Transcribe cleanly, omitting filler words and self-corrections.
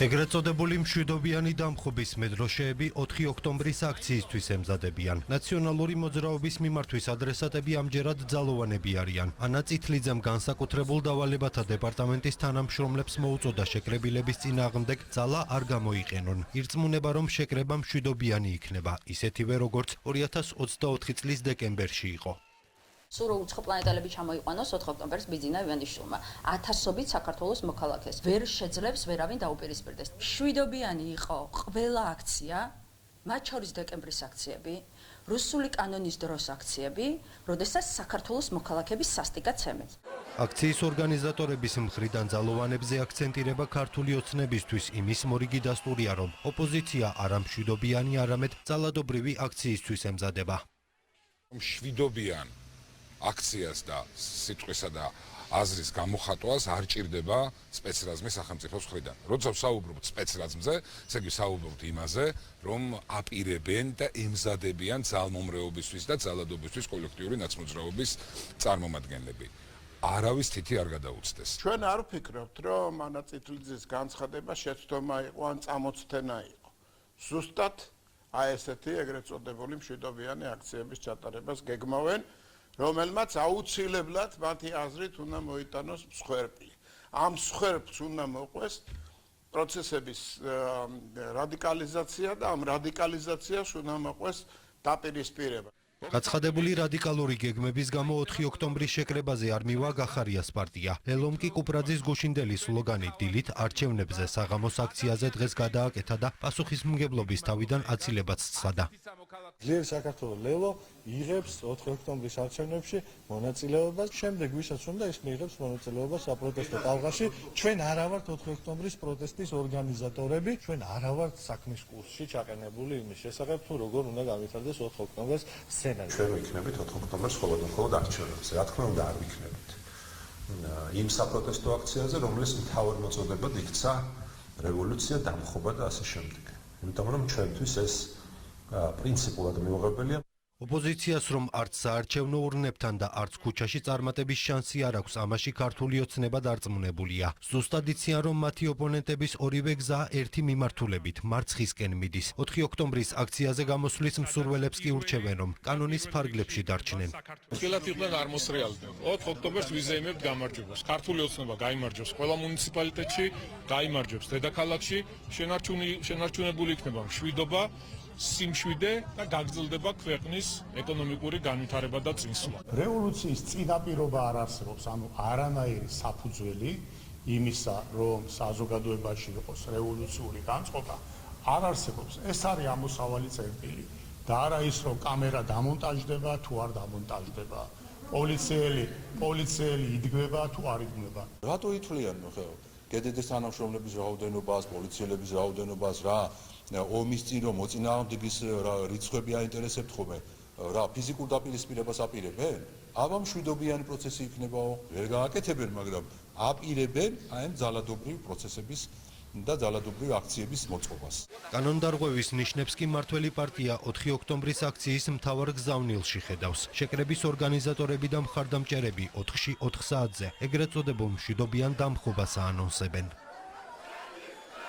ეგრეთ წოდებული მშვიდობიანი დამხობის მედროშეები 4 ოქტომბრის აქციისთვის ემზადებიან. ნაციონალური მოძრაობის მიმართვის ადრესატები ამჯერად ძალოვანები არიან. ანა წითლიძემ განსაკუთრებულ დავალებათა დეპარტამენტის თანამშრომლებს მოუწოდა შეკრებილების წინააღმდეგ ძალა არ გამოიყენონ. ირწმუნება, რომ შეკრება მშვიდობიანი იქნება, ისეთივე როგორც 2024 წლის დეკემბერში იყო. სულ უცხო პლანეტელები ჩამოიყვანოს 4 ოქტომბერს ბიძინა ივანიშვილმა. ათასობით საქართველოს მოქალაქეს ვერ შეძლებს ვერავინ დაუპირისპირდეს. მშვიდობიანი იყო ყველა აქცია, მათ შორის დეკემბრის აქციები, რუსული კანონის დროს აქციები, როდესაც საქართველოს მოქალაქეები სასტიკად ცემენ. აქციის ორგანიზატორების მხრიდან ძალოვანებზე აქცენტირება ქართული ოცნებისთვის იმის მორიგი დასტურია, რომ ოპოზიცია არა მშვიდობიანი, არამედ ძალადობრივი აქციისთვის ემზადება. მშვიდობიან აქციას და სიტყვისა და აზრის გამოხატვას არ ჭირდება სპეცრაზმი სახელმწიფოს მხრიდან. როცა ვსაუბრობთ სპეცრაზმზე, ესე იგი ვსაუბრობთ იმაზე, რომ აპირებენ და ემზადებიან ძალმომრეობისთვის და ძალადობისთვის კოლექტიური ნაცმოძრაობის წარმომადგენლები. არავის თითი არ გადაუცდეს. ჩვენ არ ვფიქრობთ, რომ ანა წითლიძის განცხადება შეცდომა იყო ან წამოწთენა იყო. ზუსტად აი ესეთი ეგრეთ წოდებული მშვიდობიანი აქციების ჩატარებას გეგმავენ, რომელმაც აუცილებლად მათი აზრით უნდა მოიტანოს მსხვერპლი. ამ მსხვერპლს უნდა მოყვეს პროცესების რადიკალიზაცია და ამ რადიკალიზაციას უნდა მოყვეს დაპირისპირება. გაცხადებული რადიკალური გეგმების გამო 4 ოქტომბრის შეკრებაზე არ მივა გახარიას პარტია. ელომკი კუპრაძის გუშინდელი სლოგანი დილით არჩევნებზე საღამოს აქციაზე დღეს გადააკეთა და პასუხისმგებლობის თავიდან აცილებაც სცადა. ძლიერ საქართველოს ლელო იღებს 4 ოქტომბრის არჩევნებში მონაწილეობას, შემდეგ ვისაც უნდა ის მიიღებს მონაწილეობას საპროტესტო ტალღაში. ჩვენ არა ვართ 4 ოქტომბრის პროტესტის ორგანიზატორები, ჩვენ არა ვართ საქმის კურსში ჩაყენებული იმის შესახებ, თუ როგორ უნდა განვითარდეს 4 ოქტომბერს ჩვენ ვიქნებით 4 ოქტომბერს მხოლოდ არჩევნებზე. რა თქმა უნდა არ ვიქნებით იმ საპროტესტო აქციაზე, რომლის მთავარ მოწოდებად იქცა რევოლუცია, დამხობა და ასე შემდეგ. იმიტომ რომ ჩვენთვის ეს პრინციპულად მიუღებელია. ოპოზიციას რომ არც საარჩევნო ურნებთან და არც ქუჩაში წარმატების შანსი არ აქვს, ამაში ქართული ოცნება დარწმუნებულია. ზუსტად იციან, რომ მათი ოპონენტების ორივე გზა ერთი მიმართულებით მარცხისკენ მიდის. 4 ოქტომბრის აქციაზე გამოსვლის მსურველებს კი ურჩევენ, რომ კანონის ფარგლებში დარჩნენ. ხილათ იყვნენ არ მოსრეალდნენ. 4 ოქტომბერს ვიზეიმებთ გამარჯვებას. ქართული ოცნება გაიმარჯვებს ყველა მუნიციპალიტეტში, გაიმარჯვებს დედაქალაქში, შენარჩუნებული იქნება მშვიდობა, სიმშვიდე და გაგრძელდება ქვეყნის ეკონომიკური განვითარება და წინსვლა. რევოლუციის წინაპირობა არ არსებობს, ანუ არანაირი საფუძველი იმისა, რომ საზოგადოებაში იყოს რევოლუციური განწყობა, არ არსებობს. ეს არის ამოსავალი წერტილი და არა ის, რომ კამერა დამონტაჟდება თუ არ დამონტაჟდება. პოლიციელი იდგმება თუ არ იდგმება. რატო ითვლიან ხო? გედედეს თანამშრომლების რაოდენობას, პოლიციელების რაოდენობას რა ომის წინ რომ მოწინააღმდეგის რიცხვები აინტერესებთ ხოლმე რა ფიზიკურ დაპირისპირებას აპირებენ? აბა მშვიდობიანი პროცესი იქნებაო. ვერ გააკეთებენ, მაგრამ აპირებენ აი ამ ძალადობრივი პროცესების და ძალადობრივი აქციების მოწყობას. კანონდარღვევის ნიშნებს კი მმართველი პარტია 4 ოქტომბრის აქციის მთავარ გზავნილში ხედავს. შეკრების ორგანიზატორები და მხარდამჭერები 4-ში 4 საათზე ეგრეთ წოდებულ მშვიდობიან დამხობას აანონსებენ.